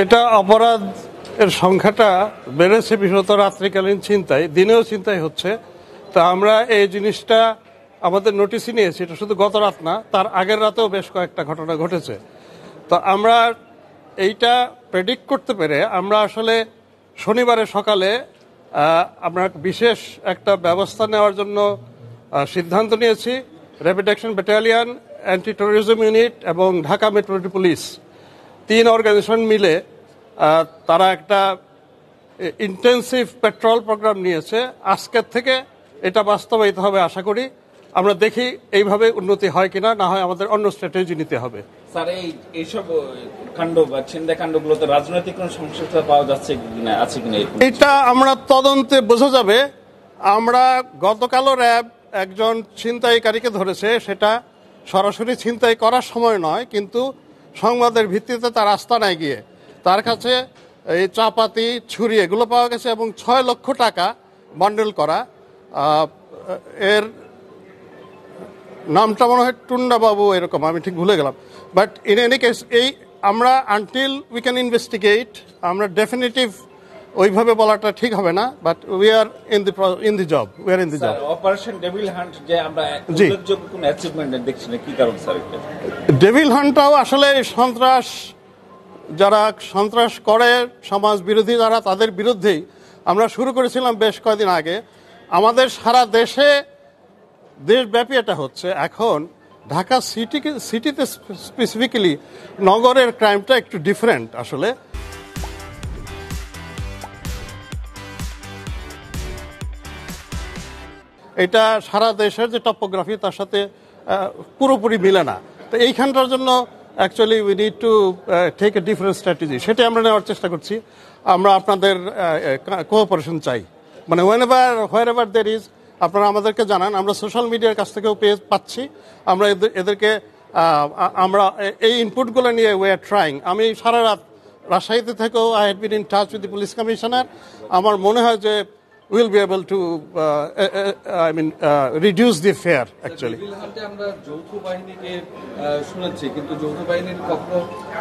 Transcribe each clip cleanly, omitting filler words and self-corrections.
এটা অপরাধ এর সংখ্যাটা বেড়েছে, বিশেষত রাত্রিকালীন ছিনতাই, দিনেও ছিনতাই হচ্ছে। তা আমরা এই জিনিসটা আমাদের নোটিশে নিয়েছি। এটা শুধু গত রাত না, তার আগের রাতেও বেশ কয়েকটা ঘটনা ঘটেছে। তো আমরা এইটা প্রেডিক্ট করতে পেরে আমরা আসলে শনিবারের সকালে আমরা বিশেষ একটা ব্যবস্থা নেওয়ার জন্য সিদ্ধান্ত নিয়েছি। Rapid action battalion, anti terrorism unit এবং ঢাকা মেট্রোপলিটন পুলিশ, 3 অর্গানাইজেশন মিলে তারা একটা ইন্টেন্সিভ পেট্রোল প্রোগ্রাম নিয়েছে। আজকের থেকে এটা বাস্তবায়িত হবে আশা করি। আমরা দেখি এইভাবে উন্নতি হয় কিনা, না হয় আমাদের অন্য স্ট্র্যাটেজি নিতে হবে। স্যার, এইসব কাণ্ড বা ছিনতাই কাণ্ডগুলোতে রাজনৈতিক কোনো সংশ্লিষ্টতা পাওয়া যাচ্ছে কিনা, আছে কিনা, এটা আমরা তদন্তে বোঝা যাবে। আমরা গতকালও র্যাব একজন ছিনতাইকারীকে ধরেছে, সেটা সরাসরি ছিনতাই করার সময় নয়, কিন্তু সংবাদের ভিত্তিতে তার আস্তানায় গিয়ে তার কাছে এই চাপাতি, ছুরি এগুলো পাওয়া গেছে এবং 6 লক্ষ টাকা বান্ডেল করা। এর নামটা মনে হয় টুন্ডা বাবু এরকম, আমি ঠিক ভুলে গেলাম। বাট ইন এনি কেস এই আমরা আনটিল উই ক্যান ইনভেস্টিগেট, আমরা ডেফিনেটিভ ওইভাবে বলাটা ঠিক হবে না, but we are in the job, we are in the job. Operation devil hunt যে আমরা উল্লেখযোগ্য কোনো অ্যাচিভমেন্ট দেখছি না, কি কারণ স্যার? ডেভিল হান্টটাও আসলে সন্ত্রাস, যারা সন্ত্রাস করে সমাজ বিরোধী যারা, তাদের বিরুদ্ধেই আমরা শুরু করেছিলাম বেশ কয়েকদিন আগে। আমাদের সারা দেশব্যাপী এটা হচ্ছে। এখন ঢাকা সিটিতে স্পেসিফিক্যালি নগরের ক্রাইমটা একটু ডিফারেন্ট আসলে। এটা সারা দেশের যে টপোগ্রাফি তার সাথে পুরোপুরি মিলে না। তো এইখানটার জন্য actually we need to take a different strategy, সেটা আমরা নেওয়ার চেষ্টা করছি। আমরা আপনাদের কোঅপারেশন চাই, মানে হোয়ার এভার দের ইজ আপনারা আমাদেরকে জানান। আমরা সোশ্যাল মিডিয়ার কাছ থেকেও পাচ্ছি। আমরা এদেরকে আমরা এই ইনপুটগুলো নিয়ে উই আর ট্রাইং। আমি সারা রাত রাজশাহীতে থেকেও I had been in touch with the police commissioner. আমার মনে হয় যে we'll be able to reduce the fare actually. আমরা যৌথ বাহিনীকে শুনেছি, কিন্তু যৌথ বাহিনীর কখনো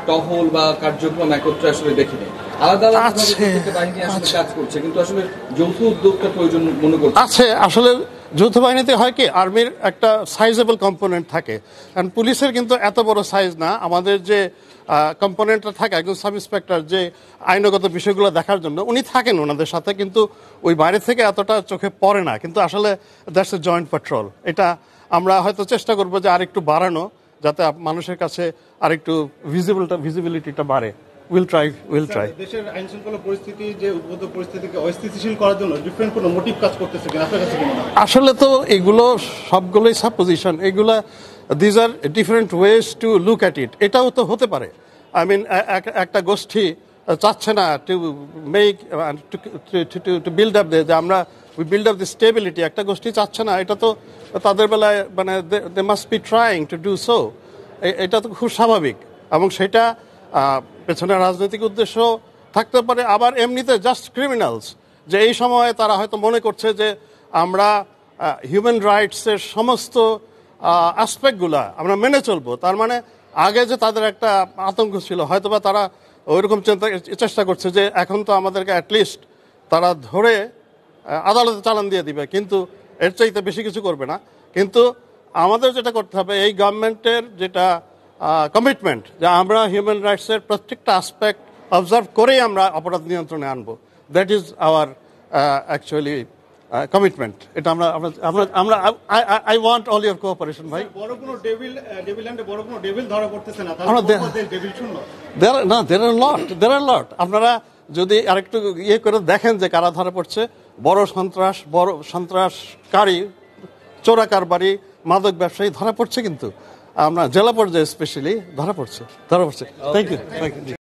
টহল বা কার্যক্রম একত্রে আসলে দেখিনি। আলাদা আলাদা বাহিনী আসলে কাজ করছে, কিন্তু আসলে যৌথ উদ্যোগটা প্রয়োজন মনে করছে। আছে আসলে যৌথ বাহিনীতে হয় কি, আর্মির একটা সাইজেবল কম্পোনেন্ট থাকে, কারণ পুলিশের কিন্তু এত বড় সাইজ না। আমাদের যে কম্পোনেন্টটা থাকে, একজন সাব ইন্সপেক্টর যে আইনগত বিষয়গুলো দেখার জন্য উনি থাকেন ওনাদের সাথে, কিন্তু ওই বাইরে থেকে এতটা চোখে পড়ে না। কিন্তু আসলে দ্যাটস এ জয়েন্ট পেট্রোল। এটা আমরা হয়তো চেষ্টা করবো যে আরেকটু বাড়ানো, যাতে মানুষের কাছে আরেকটু ভিজিবিলিটিটা বাড়ে। Will try. দেশের আইন শৃঙ্খলা পরিস্থিতি, যে উদ্ভূত পরিস্থিতিকে অস্থিতিশীল করার জন্য ডিফারেন্ট কোনো মোটিভ কাজ করতেছে কিনা আপনার কাছে? আসলে তো এগুলো সবগুলোই সাপোজিশন। এগুলা these are different ways to look at it. এটাও তো হতে পারে। আই মিন একটা গোষ্ঠী চাচ্ছে না to make to build up, যে আমরা we build up the stability, একটা গোষ্ঠী চাচ্ছে না। এটা তো তাদের বেলায় মানে they must be trying to do so. এটা তো খুব স্বাভাবিক, এবং সেটা পেছনে রাজনৈতিক উদ্দেশ্য থাকতে পারে। আবার এমনিতে জাস্ট ক্রিমিনালস, যে এই সময়ে তারা হয়তো মনে করছে যে আমরা হিউম্যান রাইটসের সমস্ত অ্যাসপেক্টগুলা আমরা মেনে চলবো। তার মানে আগে যে তাদের একটা আতঙ্ক ছিল, হয়তোবা তারা ওইরকম চেষ্টা করছে যে এখন তো আমাদেরকে অ্যাটলিস্ট তারা ধরে আদালতে চালান দিয়ে দিবে, কিন্তু এর চাইতে বেশি কিছু করবে না। কিন্তু আমাদের যেটা করতে হবে, এই গভর্নমেন্টের যেটা কমিটমেন্ট, যে আমরা হিউম্যান রাইটসের প্রত্যেকটা অ্যাসপেক্ট অবজার্ভ করেই আমরা অপরাধ নিয়ন্ত্রণে আনবো। That is our actually commitment. এটা আমরা I want all your cooperation ভাই। বড় কোনো ডেভিল ধরা পড়তেছে না, ডেভিল শূন্য না, দের আর লট। আপনারা যদি আরেকটু ইয়ে করে দেখেন যে কারা ধরা পড়ছে, বড় সন্ত্রাসকারী, চোরা কারবারি, মাদক ব্যবসায়ী ধরা পড়ছে, কিন্তু আমরা জেলা পর্যায়ে স্পেশালি ধরা পড়ছে। Thank you.